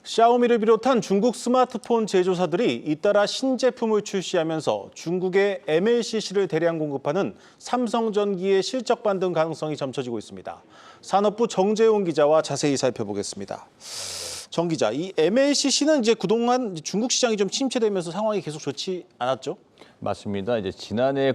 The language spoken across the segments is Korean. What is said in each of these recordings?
샤오미를 비롯한 중국 스마트폰 제조사들이 잇따라 신제품을 출시하면서 중국의 MLCC를 대량 공급하는 삼성전기의 실적 반등 가능성이 점쳐지고 있습니다. 산업부 정재용 기자와 자세히 살펴보겠습니다. 정 기자, 이 MLCC는 이제 그동안 중국 시장이 좀 침체되면서 상황이 계속 좋지 않았죠? 맞습니다. 이제 지난해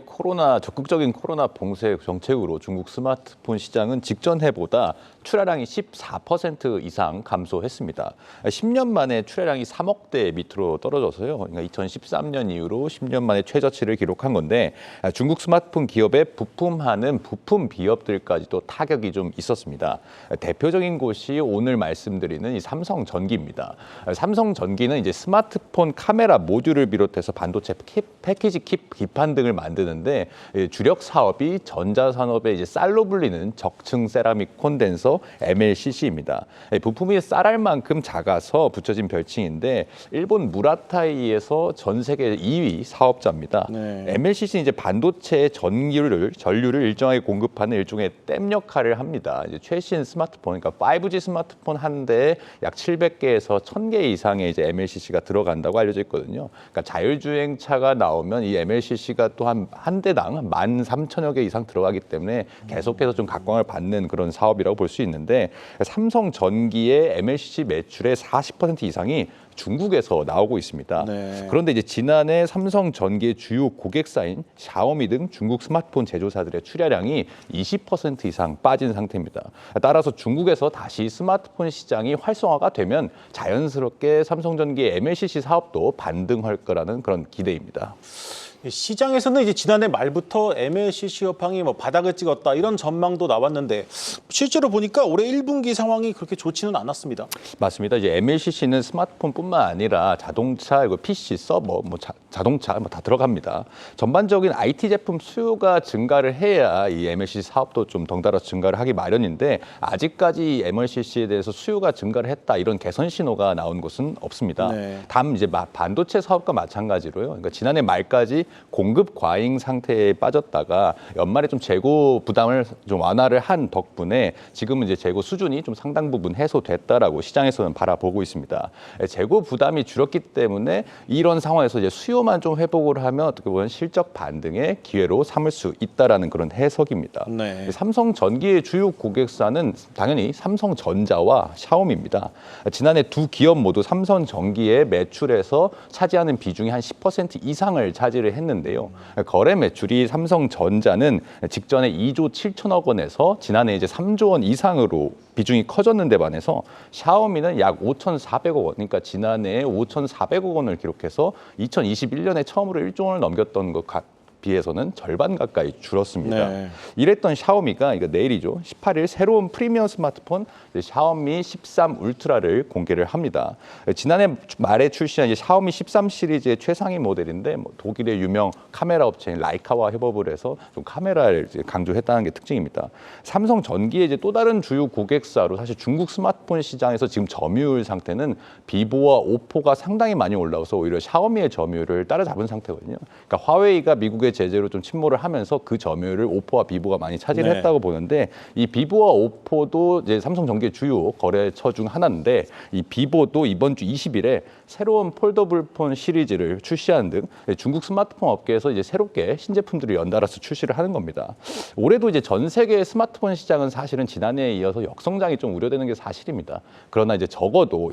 적극적인 코로나 봉쇄 정책으로 중국 스마트폰 시장은 직전 해보다 출하량이 14% 이상 감소했습니다. 10년 만에 출하량이 3억 대 밑으로 떨어져서요. 그러니까 2013년 이후로 10년 만에 최저치를 기록한 건데 중국 스마트폰 기업에 부품하는 부품 기업들까지도 타격이 좀 있었습니다. 대표적인 곳이 오늘 말씀드리는 이 삼성전기입니다. 삼성전기는 이제 스마트폰 카메라 모듈을 비롯해서 반도체 패키지 기판 등을 만드는데 주력 사업이 전자산업의 이제 쌀로 불리는 적층 세라믹 콘덴서 MLCC입니다. 부품이 쌀알 만큼 작아서 붙여진 별칭인데 일본 무라타이에서 전 세계 2위 사업자입니다. 네. MLCC는 이제 반도체 전류를 일정하게 공급하는 일종의 댐 역할을 합니다. 이제 최신 스마트폰, 그러니까 5G 스마트폰 한 대에 약 700개에서 1000개 이상의 이제 MLCC가 들어간다고 알려져 있거든요. 그러니까 자율주행차가 나오면 이 MLCC가 또 한 대당 13,000여 개 이상 들어가기 때문에 계속해서 좀 각광을 받는 그런 사업이라고 볼 수 있는데 삼성전기의 MLCC 매출의 40% 이상이 중국에서 나오고 있습니다. 네. 그런데 이제 지난해 삼성전기의 주요 고객사인 샤오미 등 중국 스마트폰 제조사들의 출하량이 20% 이상 빠진 상태입니다. 따라서 중국에서 다시 스마트폰 시장이 활성화가 되면 자연스럽게 삼성전기의 MLCC 사업도 반등할 거라는 그런 기대입니다. 시장에서는 이제 지난해 말부터 MLCC 업황이 바닥을 찍었다 이런 전망도 나왔는데 실제로 보니까 올해 1분기 상황이 그렇게 좋지는 않았습니다. 맞습니다. 이제 MLCC는 스마트폰뿐만 아니라 자동차, PC, 서버, 자동차 다 들어갑니다. 전반적인 IT 제품 수요가 증가를 해야 이 MLCC 사업도 좀 덩달아 증가를 하기 마련인데 아직까지 MLCC에 대해서 수요가 증가를 했다 이런 개선 신호가 나온 곳은 없습니다. 네. 다음 이제 반도체 사업과 마찬가지로요. 그러니까 지난해 말까지 공급 과잉 상태에 빠졌다가 연말에 좀 재고 부담을 좀 완화를 한 덕분에 지금은 이제 재고 수준이 좀 상당 부분 해소됐다라고 시장에서는 바라보고 있습니다. 재고 부담이 줄었기 때문에 이런 상황에서 이제 수요만 좀 회복을 하면 어떻게 보면 실적 반등의 기회로 삼을 수 있다라는 그런 해석입니다. 네. 삼성전기의 주요 고객사는 당연히 삼성전자와 샤오미입니다. 지난해 두 기업 모두 삼성전기의 매출에서 차지하는 비중이 한 10% 이상을 차지를 했는데요. 거래 매출이 삼성전자는 직전에 2조 7천억 원에서 지난해 이제 3조 원 이상으로 비중이 커졌는데 반해서 샤오미는 약 5,400억 원, 그러니까 지난해에 5,400억 원을 기록해서 2021년에 처음으로 1조 원을 넘겼던 것 비해서는 절반 가까이 줄었습니다. 네. 이랬던 샤오미가 이거 내일이죠. 18일 새로운 프리미엄 스마트폰 샤오미 13 울트라를 공개를 합니다. 지난해 말에 출시한 샤오미 13 시리즈의 최상위 모델인데 독일의 유명 카메라 업체인 라이카와 협업을 해서 좀 카메라를 강조했다는 게 특징입니다. 삼성전기의 이제 또 다른 주요 고객사로 사실 중국 스마트폰 시장에서 지금 점유율 상태는 비보와 오포가 상당히 많이 올라와서 오히려 샤오미의 점유율을 따라잡은 상태거든요. 그러니까 화웨이가 미국의 제재로 좀 침몰을 하면서 그 점유율을 오포와 비보가 많이 차지를 네. 했다고 보는데 이 비보와 오포도 이제 삼성전기의 주요 거래처 중 하나인데 이 비보도 이번 주 20일에 새로운 폴더블 폰 시리즈를 출시하는 등 중국 스마트폰 업계에서 이제 새롭게 신제품들을 연달아서 출시를 하는 겁니다. 올해도 이제 전 세계 스마트폰 시장은 사실은 지난해에 이어서 역성장이 좀 우려되는 게 사실입니다. 그러나 이제 적어도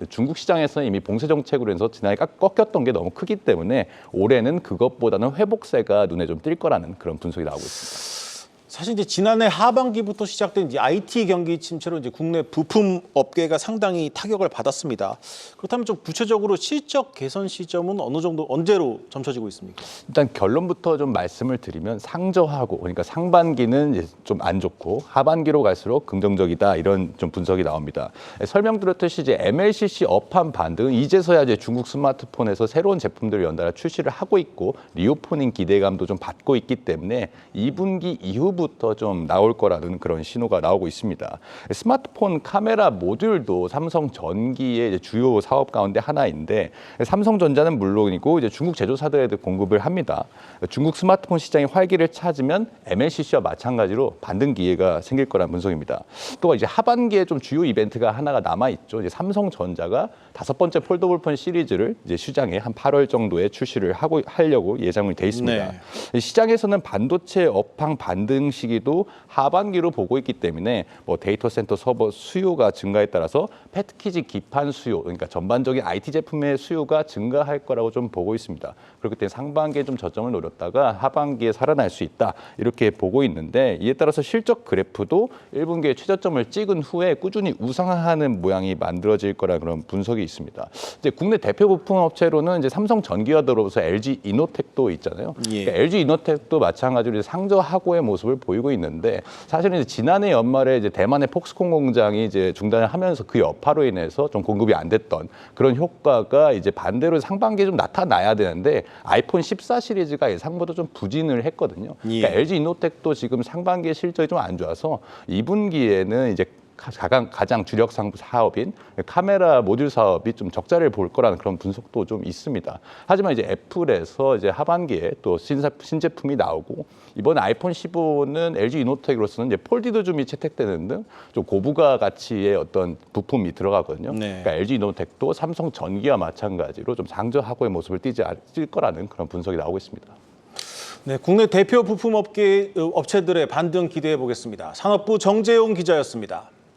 중국 시장에서는 이미 봉쇄 정책으로 해서 지난해 꺾였던 게 너무 크기 때문에 올해는 그것보다는 회복세가 눈에 좀 띌 거라는 그런 분석이 나오고 있습니다. 사실 이제 지난해 하반기부터 시작된 이제 IT 경기 침체로 이제 국내 부품 업계가 상당히 타격을 받았습니다. 그렇다면 좀 구체적으로 실적 개선 시점은 어느 정도 언제로 점쳐지고 있습니까? 일단 결론부터 좀 말씀을 드리면 상저하고 그러니까 상반기는 이제 좀 안 좋고 하반기로 갈수록 긍정적이다 이런 좀 분석이 나옵니다. 설명드렸듯이 이제 MLCC 업황 반등은 이제서야 이제 중국 스마트폰에서 새로운 제품들을 연달아 출시를 하고 있고 리오프닝 기대감도 좀 받고 있기 때문에 2분기 이후부터 내년부터 좀 나올 거라는 그런 신호가 나오고 있습니다. 스마트폰 카메라 모듈도 삼성전기의 이제 주요 사업 가운데 하나인데 삼성전자는 물론이고 이제 중국 제조사들에도 공급을 합니다. 중국 스마트폰 시장이 활기를 찾으면 MLCC와 마찬가지로 반등 기회가 생길 거라는 분석입니다. 또 이제 하반기에 좀 주요 이벤트가 하나가 남아 있죠. 이제 삼성전자가 5번째 폴더블폰 시리즈를 이제 시장에 한 8월 정도에 출시를 하려고 예정이 돼 있습니다. 네. 시장에서는 반도체 업황 반등 시기도 하반기로 보고 있기 때문에 뭐 데이터 센터 서버 수요가 증가에 따라서 패키지 기판 수요, 그러니까 전반적인 IT 제품의 수요가 증가할 거라고 좀 보고 있습니다. 그렇기 때문에 상반기에 좀 저점을 노렸다가 하반기에 살아날 수 있다 이렇게 보고 있는데 이에 따라서 실적 그래프도 1분기에 최저점을 찍은 후에 꾸준히 우상하는 모양이 만들어질 거라 그런 분석이 있습니다. 이제 국내 대표 부품 업체로는 이제 삼성전기와 더불어서 LG 이노텍도 있잖아요. 예. 그러니까 LG 이노텍도 마찬가지로 상저하고의 모습을 보이고 있는데 사실은 이제 지난해 연말에 이제 대만의 폭스콘 공장이 이제 중단을 하면서 그 여파로 인해서 좀 공급이 안 됐던 그런 효과가 이제 반대로 상반기에 좀 나타나야 되는데 아이폰 14 시리즈가 예상보다 좀 부진을 했거든요. 그러니까 예. LG 이노텍도 지금 상반기에 실적이 좀 안 좋아서 2분기에는 이제 가장 주력 사업인 카메라 모듈 사업이 좀 적자를 볼 거라는 그런 분석도 좀 있습니다. 하지만 이제 애플에서 이제 하반기에 또 신제품이 나오고 이번 아이폰 15는 LG 이노텍으로서는 이제 폴디드 줌이 채택되는 등 좀 고부가 가치의 어떤 부품이 들어가거든요. 네. 그러니까 LG 이노텍도 삼성 전기와 마찬가지로 좀 상저하고의 모습을 띌 거라는 그런 분석이 나오고 있습니다. 네, 국내 대표 부품 업체들의 반등 기대해 보겠습니다. 산업부 정재용 기자였습니다.